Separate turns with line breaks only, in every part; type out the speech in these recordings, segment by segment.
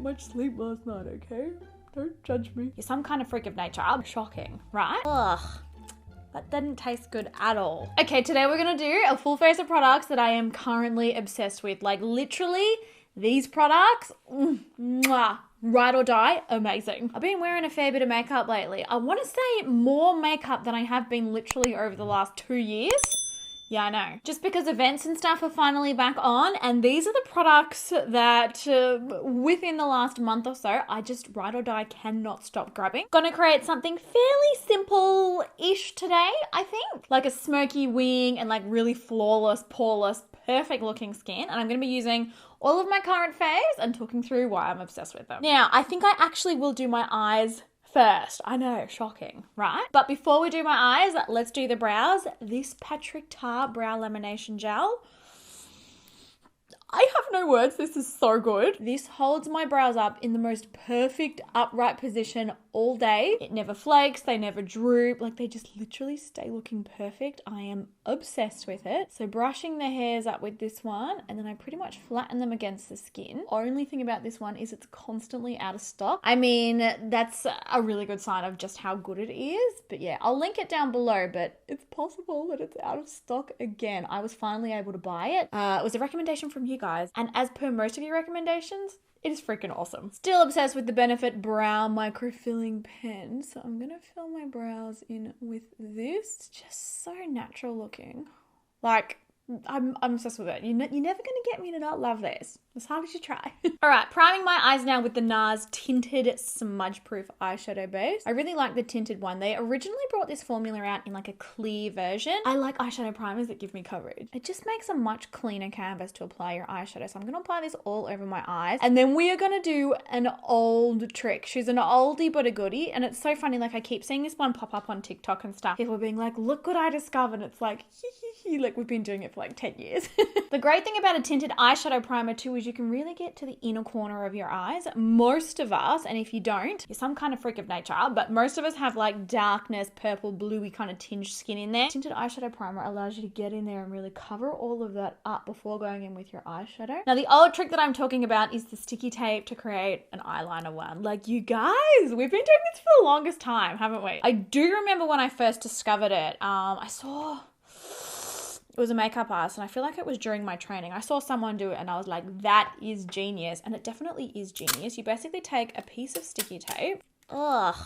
get much sleep last night, okay? Don't judge me. You're some kind of freak of nature. I'm shocking, right? Ugh. That didn't taste good at all. Okay, today we're gonna do a full face of products that I am currently obsessed with. Like literally, these products, mwah, ride or die, amazing. I've been wearing a fair bit of makeup lately. I wanna say more makeup than I have been literally over the last 2 years. Yeah, I know. Just because events and stuff are finally back on, and these are the products that within the last month or so, I just ride or die cannot stop grabbing. Gonna create something fairly simple-ish today, I think. Like a smoky wing and like really flawless, poreless, perfect looking skin. And I'm gonna be using all of my current faves and talking through why I'm obsessed with them. Now, I think I actually will do my eyes first. I know, shocking, right? But before we do my eyes, let's do the brows. This Patrick Tar Brow Lamination Gel. I have no words, this is so good. This holds my brows up in the most perfect upright position all day. It never flakes, they never droop, like they just literally stay looking perfect. I am obsessed with it. So brushing the hairs up with this one, and then I pretty much flatten them against the skin. Only thing about this one is it's constantly out of stock. I mean, that's a really good sign of just how good it is. But yeah, I'll link it down below, but it's possible that it's out of stock again. I was finally able to buy it. It was a recommendation from you guys, and as per most of your recommendations, it is freaking awesome. Still obsessed with the Benefit Brow Micro Filling Pen, so I'm gonna fill my brows in with this. Just so natural looking. Like, I'm obsessed with it. You're never gonna get me to not love this, as hard as you try. All right, priming my eyes now with the NARS Tinted Smudge Proof Eyeshadow Base. I really like the tinted one. They originally brought this formula out in like a clear version. I like eyeshadow primers that give me coverage. It just makes a much cleaner canvas to apply your eyeshadow. So I'm gonna apply this all over my eyes. And then we are gonna do an old trick. She's an oldie but a goodie. And it's so funny, like I keep seeing this one pop up on TikTok and stuff. People being like, look what I discovered. And it's like, like we've been doing it for like 10 years. The great thing about a tinted eyeshadow primer too is you can really get to the inner corner of your eyes. Most of us, and if you don't, you're some kind of freak of nature, but most of us have like darkness, purple, bluey kind of tinged skin in there. Tinted eyeshadow primer allows you to get in there and really cover all of that up before going in with your eyeshadow. Now the old trick that I'm talking about is the sticky tape to create an eyeliner one. Like you guys, we've been doing this for the longest time, haven't we? I do remember when I first discovered it, it was a makeup artist, and I feel like it was during my training. I saw someone do it and I was like, that is genius. And it definitely is genius. You basically take a piece of sticky tape. Ugh,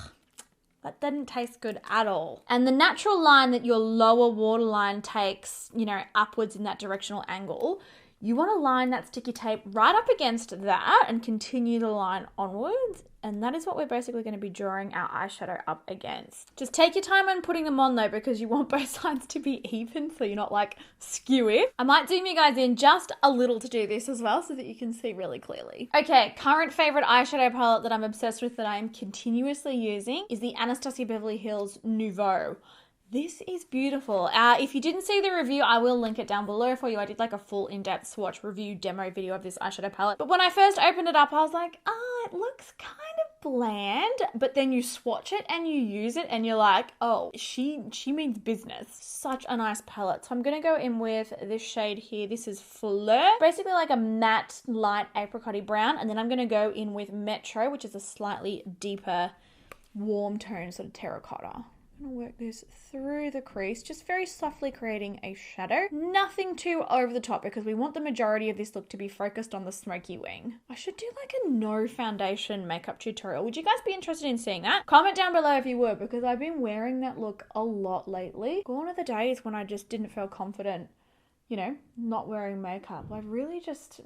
that didn't taste good at all. And the natural line that your lower waterline takes, you know, upwards in that directional angle, you want to line that sticky tape right up against that and continue the line onwards. And that is what we're basically going to be drawing our eyeshadow up against. Just take your time on putting them on though, because you want both sides to be even so you're not like skewy. I might zoom you guys in just a little to do this as well so that you can see really clearly. Okay, current favorite eyeshadow palette that I'm obsessed with that I am continuously using is the Anastasia Beverly Hills Nouveau. This is beautiful. If you didn't see the review, I will link it down below for you. I did like a full in-depth swatch review demo video of this eyeshadow palette. But when I first opened it up, I was like, it looks kind of bland. But then you swatch it and you use it and you're like, oh, she means business. Such a nice palette. So I'm going to go in with this shade here. This is Fleur. Basically like a matte, light apricot-y brown. And then I'm going to go in with Metro, which is a slightly deeper, warm tone, sort of terracotta. I'm going to work this through the crease, just very softly creating a shadow. Nothing too over the top because we want the majority of this look to be focused on the smoky wing. I should do like a no foundation makeup tutorial. Would you guys be interested in seeing that? Comment down below if you would, because I've been wearing that look a lot lately. Gone are the days when I just didn't feel confident, you know, not wearing makeup. I've really just,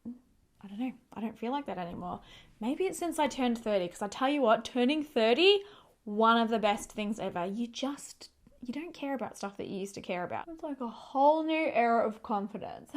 I don't know, I don't feel like that anymore. Maybe it's since I turned 30, because I tell you what, turning 30, one of the best things ever. You don't care about stuff that you used to care about. It's like a whole new era of confidence.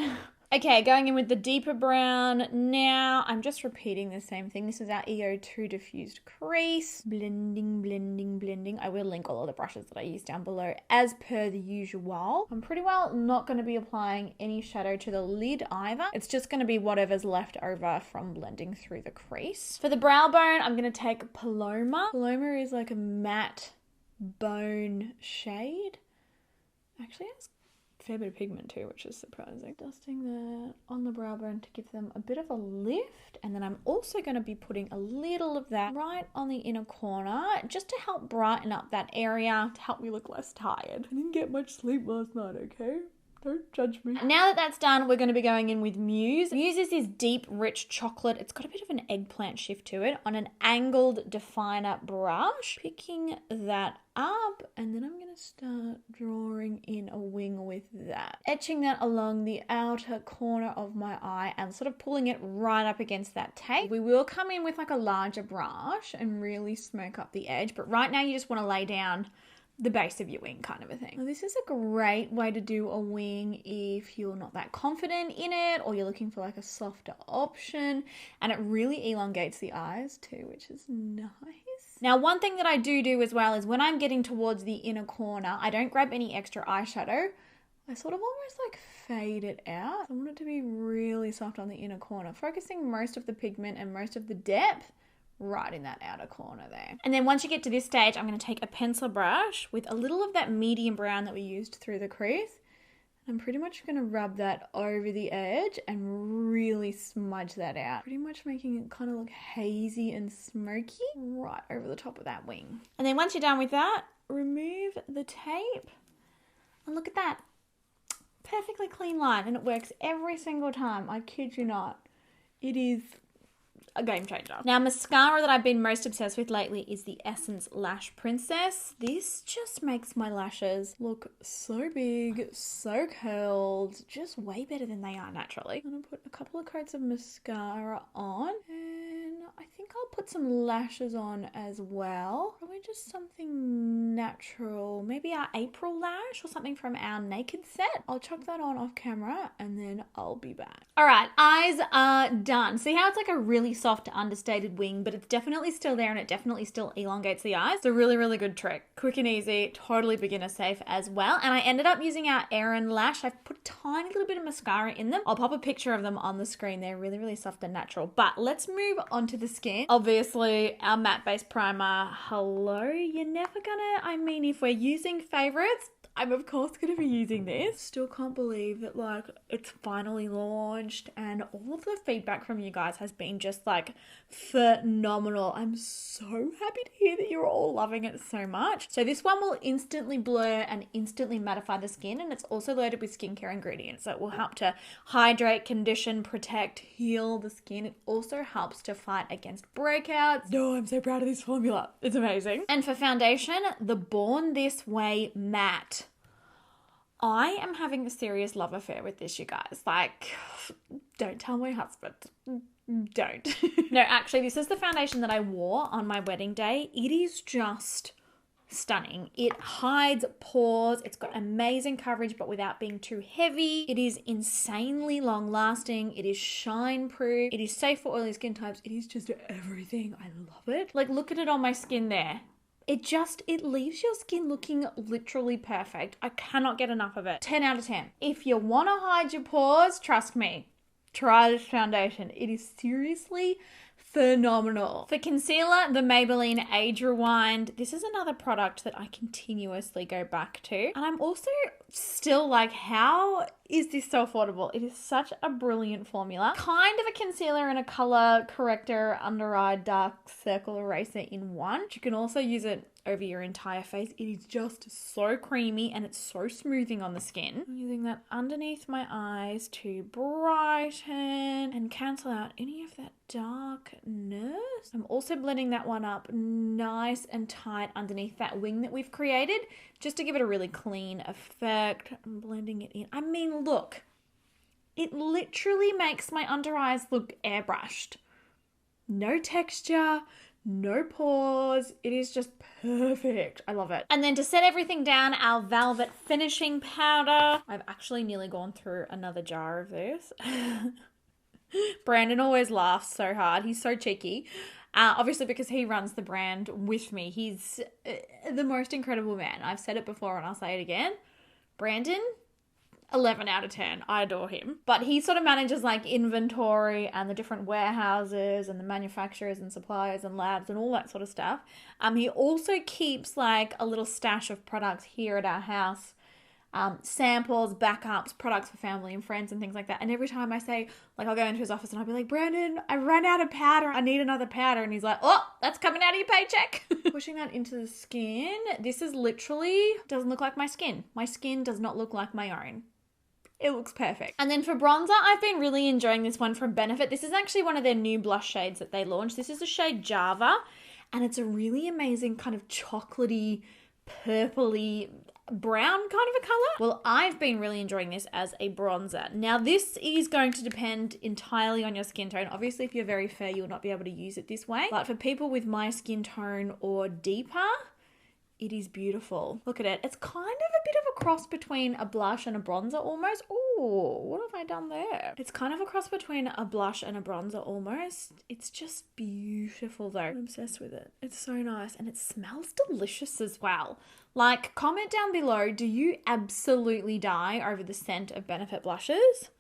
Okay, going in with the deeper brown. Now, I'm just repeating the same thing. This is our EO2 diffused crease. Blending, blending, blending. I will link all of the brushes that I use down below as per the usual. I'm pretty well not going to be applying any shadow to the lid either. It's just going to be whatever's left over from blending through the crease. For the brow bone, I'm going to take Paloma. Paloma is like a matte bone shade. Actually, it's fair bit of pigment too, which is surprising. Dusting that on the brow bone to give them a bit of a lift. And then I'm also going to be putting a little of that right on the inner corner just to help brighten up that area, to help me look less tired. I didn't get much sleep last night, okay? Don't judge me. Now that that's done, we're going to be going in with Muse. Muse is this deep, rich chocolate. It's got a bit of an eggplant shift to it on an angled definer brush. Picking that up, and then I'm going to start drawing in a wing with that. Etching that along the outer corner of my eye and sort of pulling it right up against that tape. We will come in with like a larger brush and really smoke up the edge, but right now you just want to lay down the base of your wing kind of a thing. Now, this is a great way to do a wing if you're not that confident in it or you're looking for like a softer option, and it really elongates the eyes too, which is nice. Now, one thing that I do as well is when I'm getting towards the inner corner, I don't grab any extra eyeshadow. I sort of almost like fade it out. I want it to be really soft on the inner corner, focusing most of the pigment and most of the depth right in that outer corner there. And then once you get to this stage, I'm going to take a pencil brush with a little of that medium brown that we used through the crease. I'm pretty much going to rub that over the edge and really smudge that out. Pretty much making it kind of look hazy and smoky right over the top of that wing. And then once you're done with that, remove the tape. And look at that. Perfectly clean line. And it works every single time. I kid you not. It is a game changer. Now, mascara that I've been most obsessed with lately is the Essence Lash Princess. This just makes my lashes look so big, so curled, just way better than they are naturally. I'm gonna put a couple of coats of mascara on, and I think I'll put some lashes on as well. Probably just something natural, maybe our April lash or something from our Naked set. I'll chuck that on off camera and then I'll be back. All right, eyes are done. See how it's like a really soft understated wing, but it's definitely still there and it definitely still elongates the eyes. It's a really, really good trick. Quick and easy, totally beginner safe as well. And I ended up using our Erin lash. I've put a tiny little bit of mascara in them. I'll pop a picture of them on the screen. They're really, really soft and natural. But let's move on to the skin. Obviously, our matte base primer. Hello, you're never gonna, I mean, if we're using favorites, I'm of course going to be using this. Still can't believe that like it's finally launched and all of the feedback from you guys has been just like phenomenal. I'm so happy to hear that you're all loving it so much. So this one will instantly blur and instantly mattify the skin, and it's also loaded with skincare ingredients. So it will help to hydrate, condition, protect, heal the skin. It also helps to fight against breakouts. No, I'm so proud of this formula. It's amazing. And for foundation, the Born This Way Matte. I am having a serious love affair with this, you guys. Like, don't tell my husband. Don't. No, actually, this is the foundation that I wore on my wedding day. It is just stunning. It hides pores. It's got amazing coverage, but without being too heavy. It is insanely long lasting. It is shine proof. It is safe for oily skin types. It is just everything. I love it. Like, look at it on my skin there. It leaves your skin looking literally perfect. I cannot get enough of it. 10 out of 10. If you want to hide your pores, trust me, try this foundation. It is seriously phenomenal. For concealer, the Maybelline Age Rewind. This is another product that I continuously go back to. And I'm also still like, how is this so affordable? It is such a brilliant formula. Kind of a concealer and a color corrector, under eye dark circle eraser in one. You can also use it over your entire face. It is just so creamy and it's so smoothing on the skin. I'm using that underneath my eyes to brighten and cancel out any of that darkness. I'm also blending that one up nice and tight underneath that wing that we've created, just to give it a really clean effect. I'm blending it in. I mean, look, it literally makes my under eyes look airbrushed. No texture, no pores. It is just perfect. I love it. And then to set everything down, our Velvet Finishing Powder. I've actually nearly gone through another jar of this. Brandon always laughs so hard. He's so cheeky. Obviously because he runs the brand with me. He's the most incredible man. I've said it before and I'll say it again. Brandon, 11 out of 10. I adore him. But he sort of manages like inventory and the different warehouses and the manufacturers and suppliers and labs and all that sort of stuff. He also keeps like a little stash of products here at our house samples, backups, products for family and friends and things like that. And every time I say, like, I'll go into his office and I'll be like, Brandon, I ran out of powder. I need another powder. And he's like, oh, that's coming out of your paycheck. Pushing that into the skin. This is literally, doesn't look like my skin. My skin does not look like my own. It looks perfect. And then for bronzer, I've been really enjoying this one from Benefit. This is actually one of their new blush shades that they launched. This is the shade Java, and it's a really amazing kind of chocolatey, purpley, brown kind of a color. Well, I've been really enjoying this as a bronzer. Now, this is going to depend entirely on your skin tone. Obviously, if you're very fair, you'll not be able to use it this way. But for people with my skin tone or deeper, it is beautiful. Look at it. It's kind of a bit of a cross between a blush and a bronzer almost. Oh, what have I done there? It's kind of a cross between a blush and a bronzer almost. It's just beautiful though. I'm obsessed with it. It's so nice and it smells delicious as well. Like, comment down below, do you absolutely die over the scent of Benefit blushes?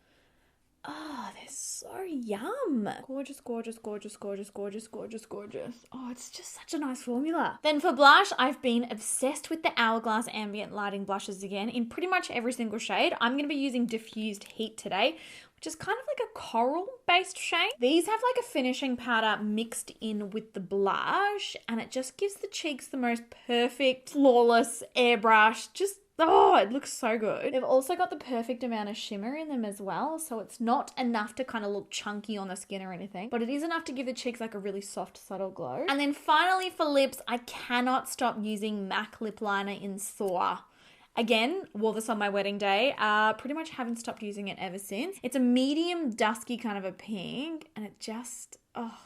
Oh, they're so yum. Gorgeous, gorgeous, gorgeous, gorgeous, gorgeous, gorgeous, gorgeous. Oh, it's just such a nice formula. Then for blush, I've been obsessed with the Hourglass Ambient Lighting blushes again in pretty much every single shade. I'm going to be using Diffused Heat today, which is kind of like a coral-based shade. These have like a finishing powder mixed in with the blush, and it just gives the cheeks the most perfect, flawless airbrush. Just oh, it looks so good. They've also got the perfect amount of shimmer in them as well. So it's not enough to kind of look chunky on the skin or anything, but it is enough to give the cheeks like a really soft, subtle glow. And then finally for lips, I cannot stop using MAC lip liner in Soar. Again, wore this on my wedding day. Pretty much haven't stopped using it ever since. It's a medium dusky kind of a pink, and it just, oh,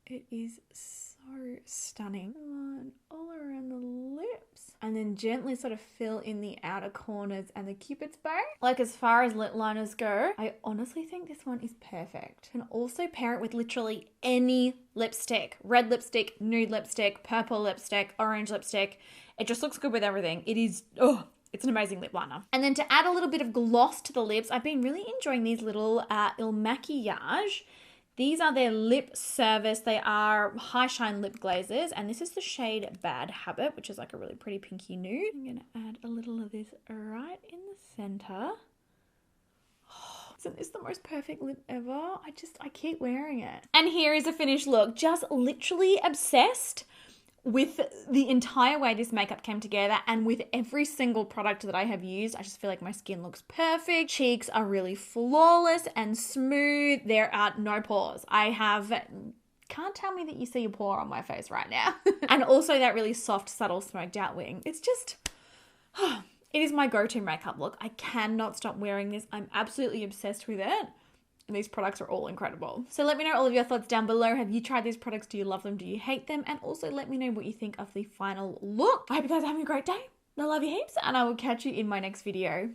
it is so stunning. All around the lips. And then gently sort of fill in the outer corners and the Cupid's bow. Like, as far as lip liners go, I honestly think this one is perfect. You can also pair it with literally any lipstick. Red lipstick, nude lipstick, purple lipstick, orange lipstick. It just looks good with everything. It is, oh, it's an amazing lip liner. And then to add a little bit of gloss to the lips, I've been really enjoying these little Makiage. These are their lip service. They are high shine lip glazes, and this is the shade Bad Habit, which is like a really pretty pinky nude. I'm gonna add a little of this right in the center. Oh, isn't this the most perfect lip ever? I keep wearing it. And here is a finished look. Just literally obsessed with the entire way this makeup came together, and with every single product that I have used. I just feel like my skin looks perfect. Cheeks are really flawless and smooth. There are no pores. Can't tell me that you see a pore on my face right now. And also that really soft, subtle smoked out wing. It's just, it is my go-to makeup look. I cannot stop wearing this. I'm absolutely obsessed with it. And these products are all incredible. So let me know all of your thoughts down below. Have you tried these products? Do you love them? Do you hate them? And also let me know what you think of the final look. I hope you guys are having a great day. I love you heaps, and I will catch you in my next video.